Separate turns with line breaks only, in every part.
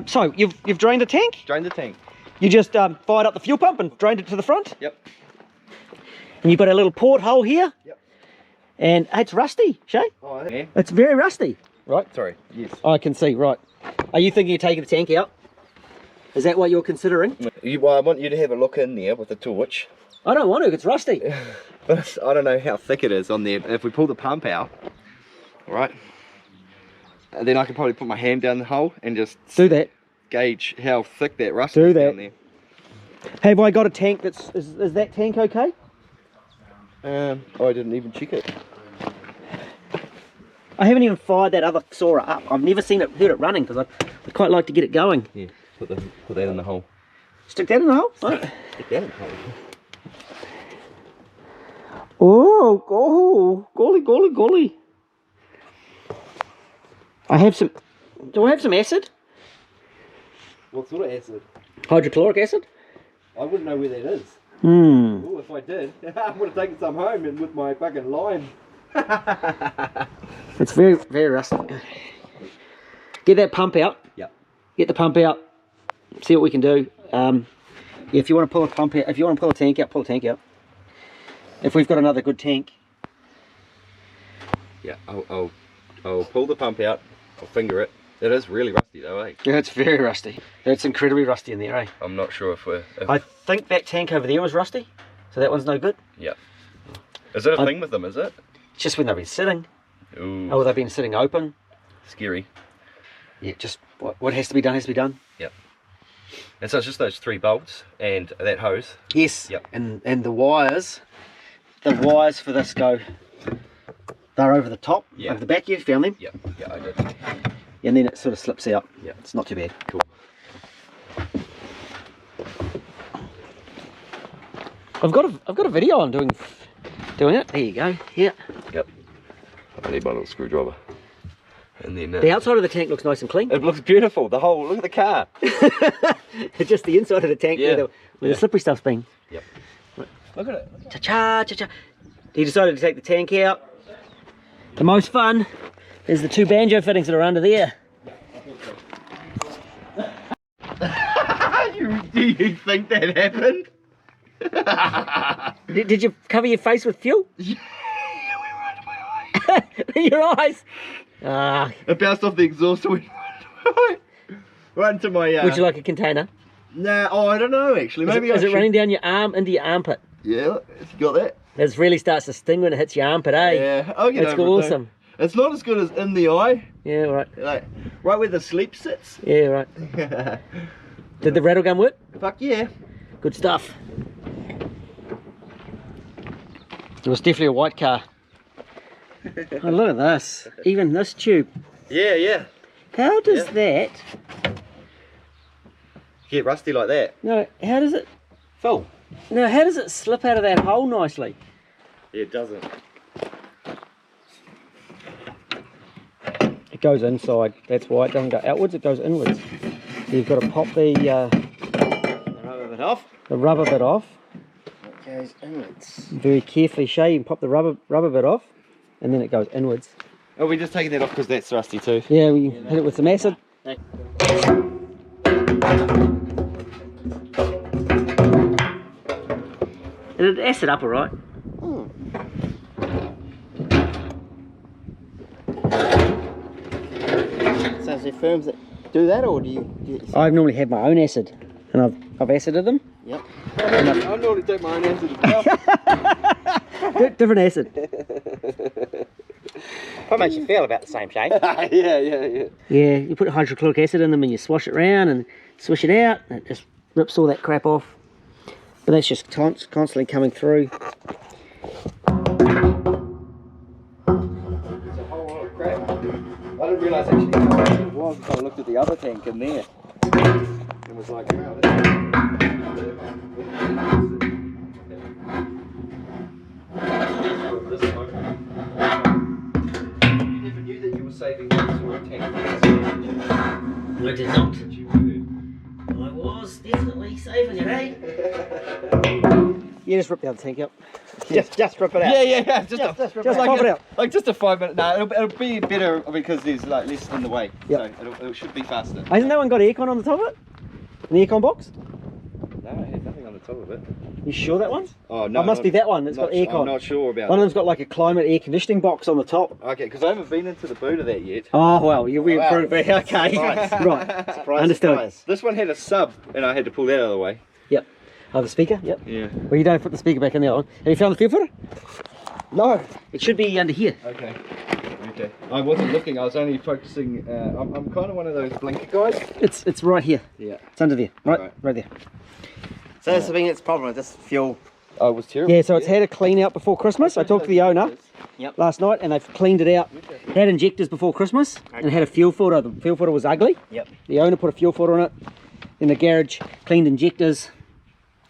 So you've drained the tank?
Drained the tank.
You just fired up the fuel pump and drained it to the front?
Yep.
And you've got a little porthole here?
Yep.
And hey, it's rusty, Shay.
Oh, yeah.
It's very rusty. Right?
Sorry, yes.
I can see, right. Are you thinking of taking the tank out? Is that what you're considering?
Well, I want you to have a look in there with the torch.
I don't want to, it's rusty.
But I don't know how thick it is on there. If we pull the pump out, right, then I can probably put my hand down the hole and just
do that.
Gauge how thick that rust is down there.
Have I got a tank that's, is that tank okay?
Oh, I didn't even check it.
I haven't even fired that other Soarer up. I've never heard it running because I quite like to get it going.
Yeah, put that in the hole.
Stick that in the hole?
Stick that in the hole.
Oh, golly. Do I have some acid?
What sort of acid?
Hydrochloric acid?
I wouldn't know where that is.
Oh,
if I did, I would have taken some home and with my fucking lime.
It's very, very rusty. Get that pump out.
Yep.
Get the pump out. See what we can do. If you want to pull a pump out, if you want to pull a tank out, pull a tank out. If we've got another good tank.
Yeah, I'll pull the pump out. I'll finger it. It is really rusty though, eh?
Yeah, it's very rusty. It's incredibly rusty in there, eh?
I'm not sure if we're...
I think that tank over there was rusty, so that one's no good.
Yeah. Is it a thing with them, is it?
It's just when they've been sitting.
Ooh.
Oh, they've been sitting open.
Scary.
Yeah, just what has to be done has to be done.
Yep. And so it's just those 3 bolts and that hose.
Yes.
Yep.
And the wires for this go, they're over the top, over the back. You found them?
Yep. Yeah, I did.
And then it sort of slips out.
Yeah.
It's not too bad.
Cool.
I've got a video on doing it. There you go. Yeah.
Yep. I need my little screwdriver. And then
the outside of the tank looks nice and clean.
It looks beautiful. The whole, look at the car.
It's just the inside of the tank where the slippery stuff's been.
Yep. Look at it.
Cha-cha, cha-cha. He decided to take the tank out. The most fun is the 2 banjo fittings that are under there.
Do you think that happened?
Did you cover your face with fuel?
Yeah, it went right to my eye.
In your eyes?
It bounced off the exhaust and went right into my...
Would you like a container?
Nah, oh, I don't know actually. Maybe
is it running down your arm into your armpit?
Yeah, it's got that.
It really starts to sting when it hits your armpit, eh?
Yeah, I'll get
That's
over
awesome.
It, it's not as good as in the eye.
Yeah, right.
Like, right where the sleep sits.
Yeah, right. Did the rattle gun work?
Fuck yeah.
Good stuff. It was definitely a white car. Oh, look at this. Even this tube.
Yeah, yeah.
How does that...
Get rusty like that?
No, how does it...
Full.
No, how does it slip out of that hole nicely?
Yeah, it doesn't.
It goes inside. That's why it doesn't go outwards, it goes inwards. So you've got to pop the
rubber bit off.
The rubber bit off.
It goes inwards.
Very carefully, Shay, you can pop the rubber bit off, and then it goes inwards.
Oh, we're just taking that off because that's rusty too.
Yeah, we hit it with some acid. It'll acid up alright.
So is there firms that do that, or do you
I normally have my own acid, and I've acided them.
Yep.
I normally take my own acid as well.
Different acid.
What makes you feel about the same shape?
Yeah.
Yeah, you put hydrochloric acid in them and you swash it around and swish it out, and it just rips all that crap off. But that's just constantly coming through.
It's a whole lot of crap. I didn't realise actually how much it was until I looked at the other tank in there. And was like, wow, you never knew that you were saving that sort of tank.
I did not. I was definitely saving it, eh? You just rip the other tank out.
Just rip it out.
Yeah.
Just rip
Just
it out.
pop it out.
Like just a 5 minute. No, it'll be better because there's like less in the way.
Yep.
So it should be faster.
Hasn't that one got aircon on the top of it? An aircon box?
No, it has nothing on the top of it.
You sure that one?
Oh no.
It must be that one. It's got aircon.
I'm not sure about
One
it.
of them's got like a climate air conditioning box on the top.
Okay, because I haven't been into the boot of that yet.
Oh well, you went
Wow.
for it. Okay,
Surprise.
right.
Surprise,
Understood.
surprise.
This one had a sub, and I had to pull that out of the way.
Yep. Oh, the speaker. Yep.
Yeah.
Well, you don't put the speaker back in the other one. Have you found the fuel footer?
No.
It should be under here.
Okay. Okay. I wasn't looking. I was only focusing. I'm kind of one of those blinker guys.
It's right here.
Yeah.
It's under there. Right.
Right.
Right there.
So that's been its problem with this fuel.
Oh, it was terrible.
Yeah. So it's had a clean out before Christmas. I talked to the owner
Yep.
last night, and they've cleaned it out. Had injectors before Christmas, and had a fuel filter. The fuel filter was ugly.
Yep.
The owner put a fuel filter on it. In the garage, cleaned injectors,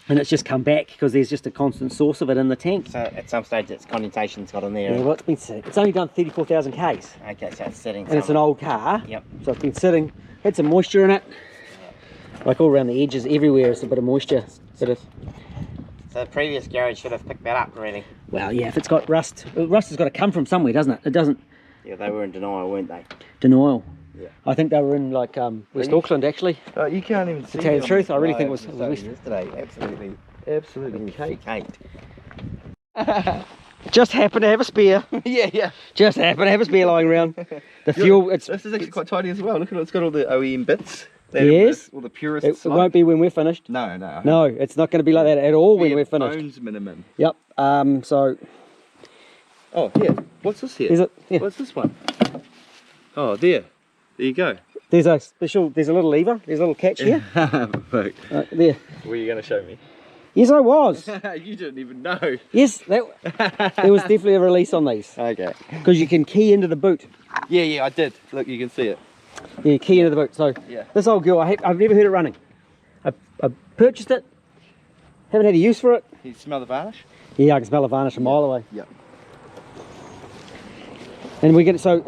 and it's just come back because there's just a constant source of it in the tank.
So at some stage its condensation got in there.
Yeah, well, it's been sitting. It's only done 34,000 k's,
Okay, so it's sitting.
and it's an old car.
Yep.
So it's been sitting. Had some moisture in it, like all around the edges, everywhere. There's a bit of moisture. Bit of.
So the previous garage should have picked that up, really.
Well, yeah. If it's got rust, rust has got to come from somewhere, doesn't it? It doesn't.
Yeah, they were in denial, weren't they?
Denial.
Yeah.
I think they were in like West Auckland actually.
Oh, you can't even see.
tell you the
it on
truth, I really
no,
think it was
started
West.
yesterday. Absolutely caked.
Just happened to have a spare.
Yeah.
Just happened to have a spare lying around. The fuel. It's.
This is actually quite tidy as well. Look at it. It's got all the OEM bits.
Yes.
All the purest.
It won't be when we're finished.
No.
No, it's not going to be like that at all when we're finished.
Bones minimum.
Yep. So
Oh, yeah. What's this here?
is it? Yeah.
What's this one? Oh, there. There you go.
There's a special. There's a little lever. There's a little catch here.
Perfect.
There.
Were you going to show me?
Yes, I was.
You didn't even know.
Yes, that. There was definitely a release on these
Okay.
because you can key into the boot.
Yeah, I did. Look, you can see it.
Yeah, key into the boot. So
Yeah.
this old girl, I've never heard it running. I purchased it. Haven't had a use for it.
Can you smell the varnish?
Yeah, I can smell a varnish a mile away.
Yeah.
And we get so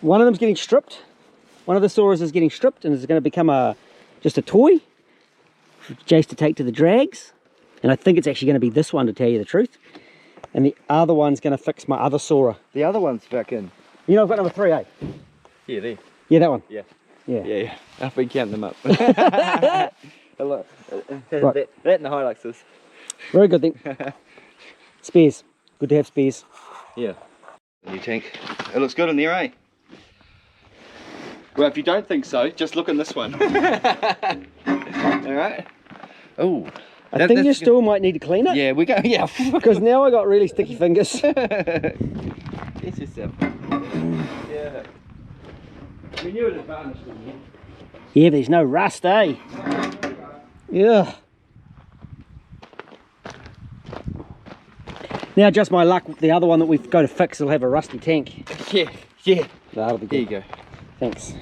one of them's getting stripped. One of the Soarers is getting stripped and is going to become just a toy for Jace to take to the drags. And I think it's actually going to be this one, to tell you the truth. And the other one's going to fix my other Soarer.
The other one's fucking.
You know, I've got number 3, eh?
Yeah, there.
Yeah, that one.
Yeah.
Yeah.
Yeah. I've been counting them up. Look,
Right.
that and the Hiluxes.
Very good then. Spares. Good to have spares.
Yeah. New tank. It looks good in there, eh? Well, if you don't think so, just look in this one. Alright? Oh.
I think you still might need to clean it.
Yeah, we go. Yeah.
Because now I got really sticky fingers.
It's yourself. Yeah. We knew it was varnished in here.
Yeah, there's no rust, eh? Yeah. Now, just my luck, the other one that we've got to fix will have a rusty tank.
Yeah.
That'll be
There you
good.
go.
Thanks.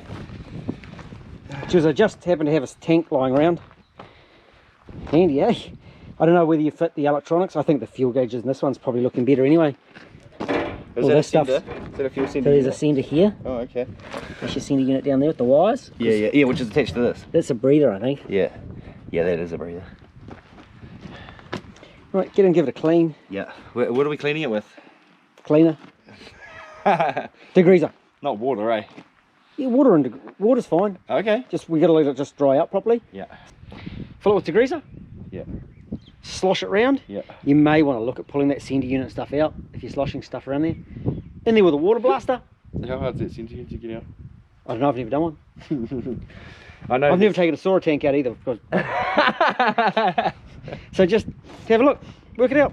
Because I just happen to have a tank lying around. Handy, eh? I don't know whether you fit the electronics. I think the fuel gauges in this one's probably looking better anyway.
Is
All
that a
this stuff.
sender? Is that a fuel
So
sender?
there's a
unit?
sender here.
Oh, okay.
There's your sender unit down there with the wires.
Yeah, which is attached to this.
That's a breather, I think.
Yeah. Yeah, that is a breather.
Right, get in, give it a clean.
Yeah. What are we cleaning it with?
Cleaner. Degreaser.
Not water, eh?
Yeah, water's fine.
Okay.
Just we gotta let it just dry out properly.
Yeah.
Fill it with degreaser.
Yeah.
Slosh it round.
Yeah.
You may want to look at pulling that sender unit stuff out if you're sloshing stuff around there. In there with a water blaster.
How hard is it send you to get out?
I don't know, I've never done one.
I know.
I've never taken a Soarer tank out either. Because... So just have a look, work it out.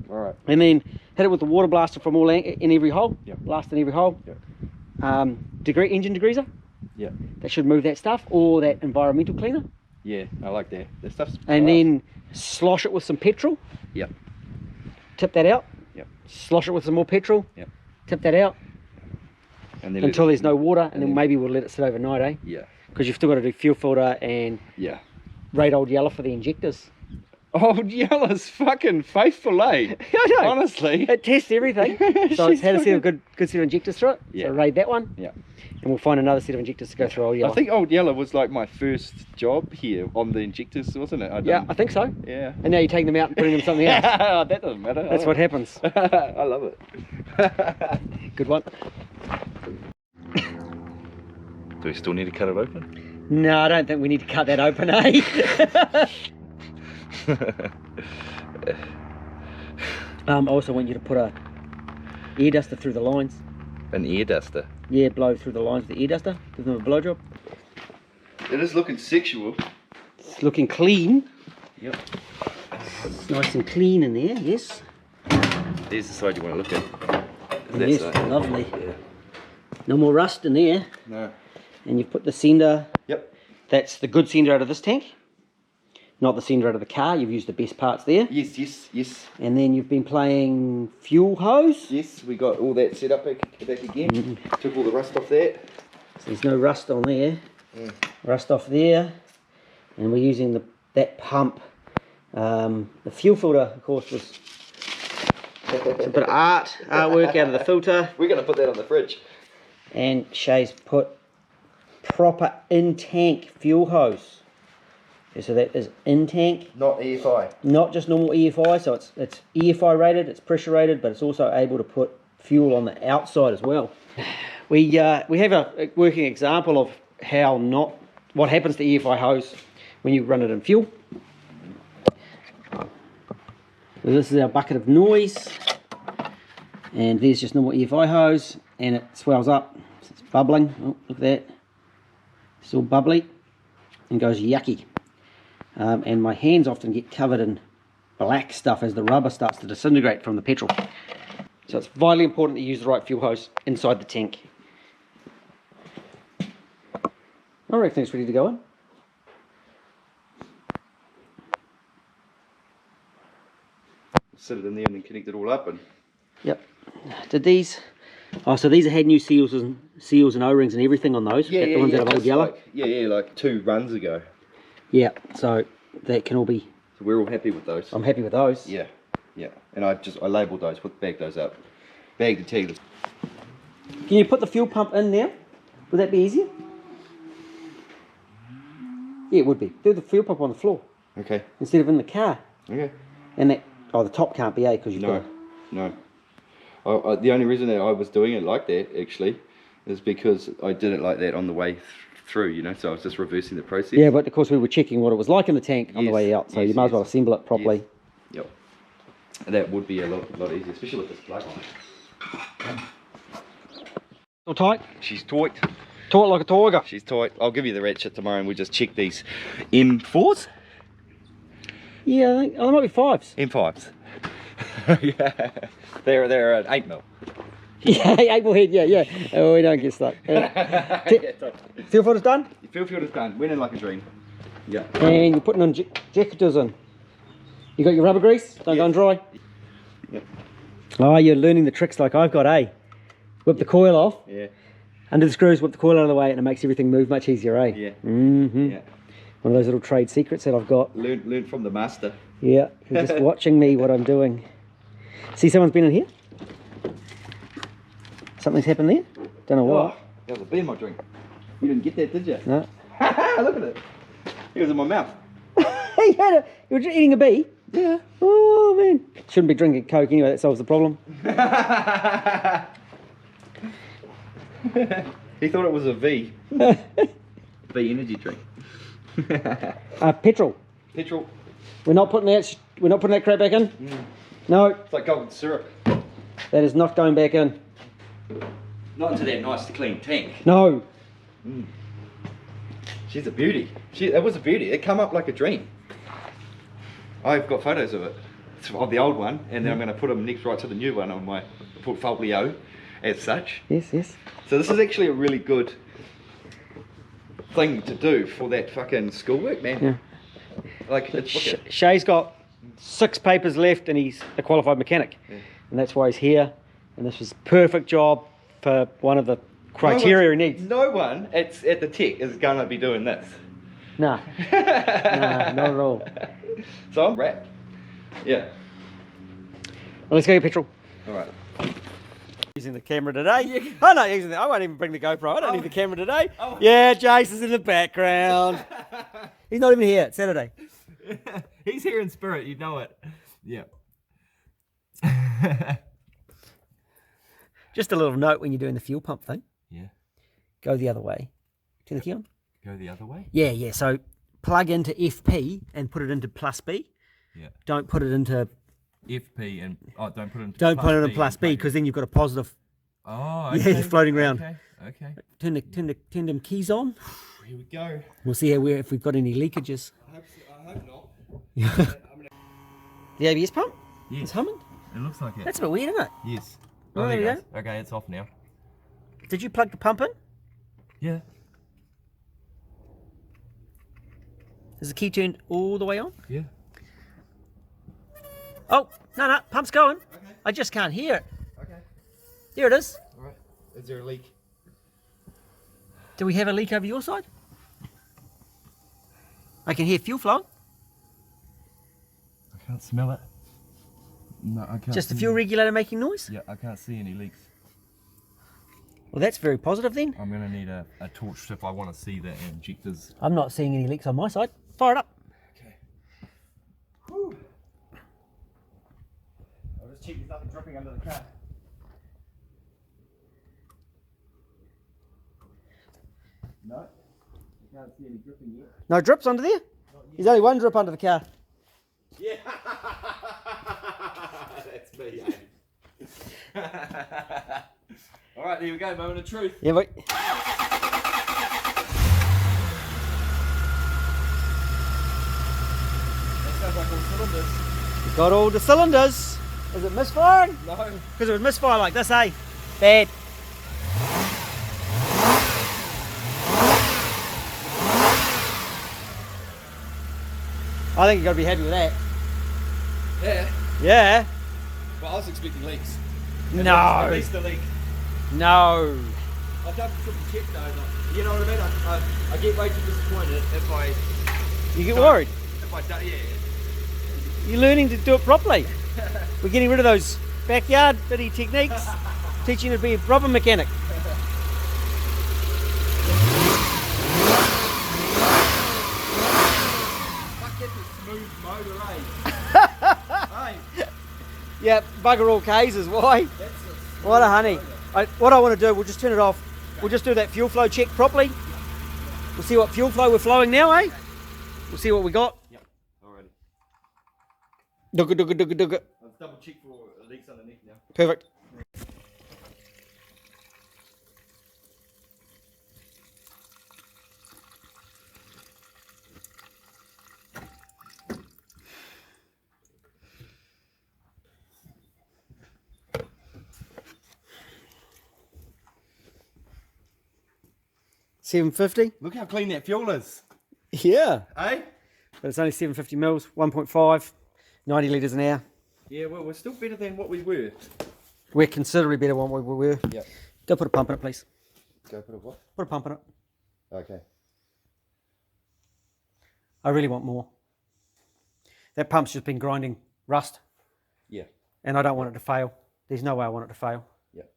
Alright.
And then hit it with the water blaster from all in every hole.
Yep.
Blast in every hole.
Yep.
Engine degreaser.
Yeah.
That should move that stuff, or that environmental cleaner.
Yeah, I like that. That stuff's.
And then slosh it with some petrol.
Yep.
Tip that out.
Yep.
Slosh it with some more petrol.
Yep.
Tip that out
And then
until there's no water, and
and
then
then-
maybe we'll let it sit overnight, eh?
Yeah.
Because you've still got to do fuel filter and
Yeah.
rate old yellow for the injectors.
Old Yella's fucking faithful, eh?
I know.
Honestly.
It tests everything. So it's had to see a good set of injectors through it.
Yeah.
So raid that one.
Yeah.
and we'll find another set of injectors to go through Old Yellow.
I think Old Yellow was like my first job here on the injectors, wasn't it?
Yeah, I think so.
Yeah.
And now you're taking them out and putting them something else.
That doesn't matter.
That's what happens.
I love it.
Good one.
Do we still need to cut it open?
No, I don't think we need to cut that open, eh? I also want you to put a air duster through the lines.
An ear duster.
Yeah, blow through the lines with the air duster. Give them a blow job.
It is looking sexual.
It's looking clean.
Yep.
It's nice and clean in there, yes.
There's the side you want to look at.
Yes, lovely.
Yeah.
No more rust in there.
No.
And you've put the sender.
Yep.
That's the good sender out of this tank. Not the sender out of the car. You've used the best parts there.
Yes, yes, yes.
And then you've been playing fuel hose.
Yes, we got all that set up back again. Took all the rust off that.
So there's no rust on there. Rust off there. And we're using that pump. The fuel filter, of course, was a bit of artwork out of the filter.
We're going to put that on the fridge.
And Shay's put proper in-tank fuel hose. Okay, so that is in-tank.
Not EFI.
Not just normal EFI, so it's EFI rated, it's pressure rated, but it's also able to put fuel on the outside as well. We have a working example of what happens to EFI hose when you run it in fuel. So this is our bucket of noise, and there's just normal EFI hose, and it swells up, so it's bubbling. Oh, look at that, it's all bubbly and goes yucky. And my hands often get covered in black stuff as the rubber starts to disintegrate from the petrol. So it's vitally important that you use the right fuel hose inside the tank. I reckon it's ready to go in.
Sit it in there and then connect it all up. And
Yep. Did these? Oh, so these had new seals and O-rings and everything on those.
yeah,
the ones out of Old Yellow.
Like 2 runs ago.
Yeah. So that can all be.
So we're all happy with those.
I'm happy with those.
Yeah, yeah. And I labelled those. Bagged those up. Bagged the tags.
Can you put the fuel pump in now? Would that be easier? Yeah, it would be. Do the fuel pump on the floor
Okay.
instead of in the car.
Okay.
And that. Oh, the top can't be, because you've got.
No. The only reason that I was doing it like that actually is because I did it like that on the way through, you know, so I was just reversing the process.
Yeah, but of course we were checking what it was like in the tank on the way out, so you might as well assemble it properly.
Yes. Yep. And that would be a lot easier, especially with this plug on it.
All tight?
She's tight.
Tight like a tiger.
She's tight. I'll give you the ratchet tomorrow and we'll just check these M4s.
Yeah, I think, there might be 5s.
M5s. Yeah. They're an 8mm.
Yeah, 8mm head, yeah. Oh, we don't get stuck. Fuel filter's done?
Fuel filter's done. Went in like a dream. Yeah.
And you're putting on jacketers in. You got your rubber grease? Don't go and dry?
Yep.
Oh, you're learning the tricks like I've got, eh? Whip the coil off.
Yeah.
Under the screws, whip the coil out of the way, and it makes everything move much easier, eh?
Yeah.
Mm-hmm.
Yeah.
One of those little trade secrets that I've got.
Learn from the master.
Yeah, you're just watching me what I'm doing. See, someone's been in here? Something's happened there? Don't know what.
Oh, that was a bee in my drink. You didn't get that, did you?
No.
Look at it. It was in my mouth.
Hey, you were just eating a bee?
Yeah.
Oh, man. Shouldn't be drinking Coke anyway, that solves the problem.
He thought it was a V. V energy drink.
Petrol.
Petrol.
We're not putting that crap back in? No,
It's like golden syrup.
that is not going back in.
Not into that nice clean tank.
No.
She's a beauty. It was a beauty. It come up like a dream. I've got photos of it. It's of the old one, and then I'm going to put them next right to the new one on my portfolio as such.
Yes, yes.
So this is actually a really good thing to do for that fucking schoolwork, man.
Yeah.
Like, it's
Shay's got 6 papers left and he's a qualified mechanic.
Yeah.
And that's why he's here. And this was a perfect job for one of the criteria he needs.
No one at the tech is going to be doing this.
Nah. Nah, not at all.
So I'm wrapped. Yeah.
Well, let's go get petrol.
All right.
Using the camera today. I'm not using I won't even bring the GoPro. I don't need the camera today. Yeah, Jason's in the background. He's not even here. It's Saturday.
He's here in spirit, you know it. Yeah.
Just a little note when you're doing the fuel pump thing.
Yeah.
Go the other way. Turn the key on.
Go the other way?
Yeah, yeah. So plug into FP and put it into plus B.
Yeah.
Don't put it into
FP and don't put it into
Don't put it in plus B because then you've got a positive.
Oh,
okay. Yeah, floating around.
Okay.
Turn them keys on.
Here we go.
We'll see if we've got any leakages.
I hope not.
The ABS pump?
Yes.
It's humming?
It looks like it.
That's a bit weird, isn't it?
Yes.
Oh, there you go.
Okay, it's off now.
Did you plug the pump in?
Yeah.
Is the key turned all the way on?
Yeah.
Oh, no, pump's going.
Okay.
I just can't hear it.
Okay.
There it is.
All right. Is there a leak?
Do we have a leak over your side? I can hear fuel flow.
I can't smell it. No, I can't.
Just the fuel regulator making noise?
Yeah, I can't see any leaks.
Well, that's very positive then.
I'm going to need a torch if I want to see the injectors.
I'm not seeing any leaks on my side. Fire it up.
Okay. Whew. I'll just check there's nothing dripping under the car. No, I can't see any dripping yet.
No drips under there? There's only one drip under the car.
Yeah, that's me. All right, there we go. Moment of truth.
Yeah, wait.
That sounds like all cylinders.
We've got all the cylinders. Is it misfiring?
No.
Because it would misfire like this, eh? Bad. I think you've got to be happy with that.
Yeah.
Yeah.
But I was expecting leaks.
No.
At least a leak.
No.
I've done some check though. But, you know what I mean? I get way too disappointed if I.
You get worried.
If I don't, yeah.
You're learning to do it properly. We're getting rid of those backyard bitty techniques. Teaching you to be a proper mechanic.
Smooth motor, eh?
Yeah, bugger all K's is why. What a honey. What I want to do, we'll just turn it off. We'll just do that fuel flow check properly. We'll see what fuel flow we're flowing now, eh? We'll see what we got.
Yep, alrighty.
Dugga.
I'll double check for leaks underneath now.
Perfect. $750.
Look how clean that fuel is.
Yeah.
Eh?
But it's only 750 mils, 1.5, 90 litres an hour.
Yeah, well, we're still better than what we were.
We're considerably better than what we were.
Yep.
Go put a pump in it, please.
Go put a what?
Put a pump in it.
Okay.
I really want more. That pump's just been grinding rust.
Yeah.
And I don't want it to fail. There's no way I want it to fail.
Yep.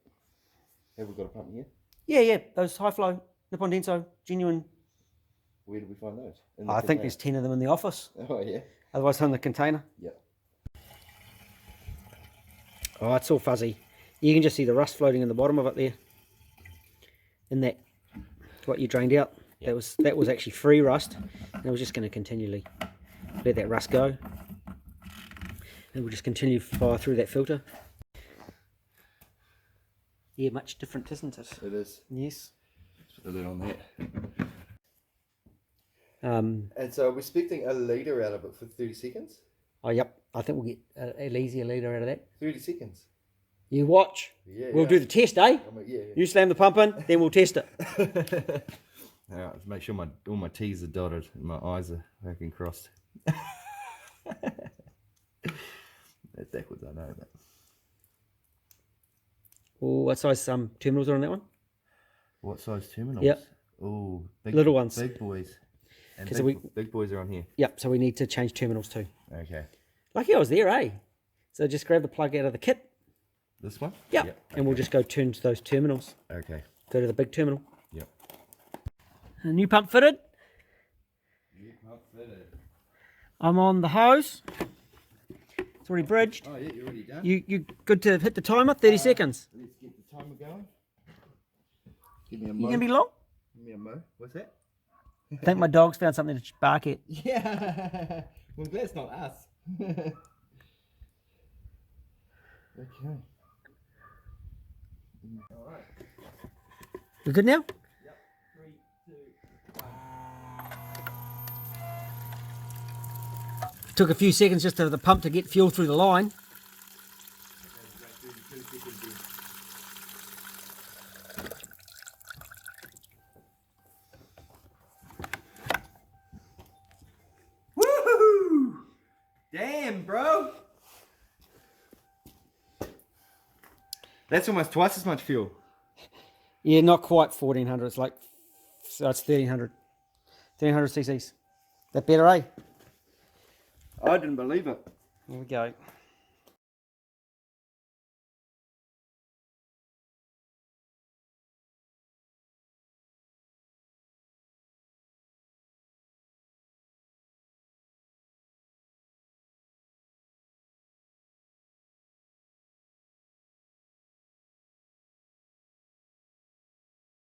Have we got a pump here?
Yeah. Those high flow, Nippon Denso, genuine.
Where did we find those?
I think there's 10 of them in the office.
Oh, yeah.
Otherwise, they're in the container.
Yep.
Oh, it's all fuzzy. You can just see the rust floating in the bottom of it there. In that, what you drained out. Yep. That was actually free rust. And we're just going to continually let that rust go. And we'll just continue to fire through that filter. Yeah, much different, isn't it?
It is.
Yes.
Put the lid on that.
And
so we're expecting a litre out of it for 30 seconds?
Oh, yep. I think we'll get an easier litre out of that.
30 seconds?
You watch.
Yeah.
We'll do the test, eh?
Yeah.
You slam the pump in, then we'll test it.
Alright, let's make sure all my T's are dotted and my I's are fucking crossed. That's backwards, I know, but...
Oh, what size terminals are on that one?
What size terminals?
Yep.
Oh,
little ones.
Big boys. And big boys are on here.
Yep, so we need to change terminals too.
Okay.
Lucky I was there, eh? So just grab the plug out of the kit.
This one?
Yep. And we'll just go turn to those terminals.
Okay.
Go to the big terminal.
Yep.
A new pump fitted.
New pump fitted.
I'm on the hose. It's already bridged.
Oh yeah, you're already done.
You good to hit the timer? 30 seconds.
Let's get the timer going. Give me a
You
mo.
gonna be long?
Give me a mo. What's that?
I think my dog's found something to bark at.
Yeah. Well, I'm glad it's not us. Okay. Alright.
We good now?
Yep. 3, 2, 1.
Took a few seconds just for the pump to get fuel through the line.
Woohoo! Damn, bro. That's almost twice as much fuel.
Yeah, not quite 1400. It's like, so it's 1300. 1300 cc's. That better, eh?
I didn't believe it.
Here we go.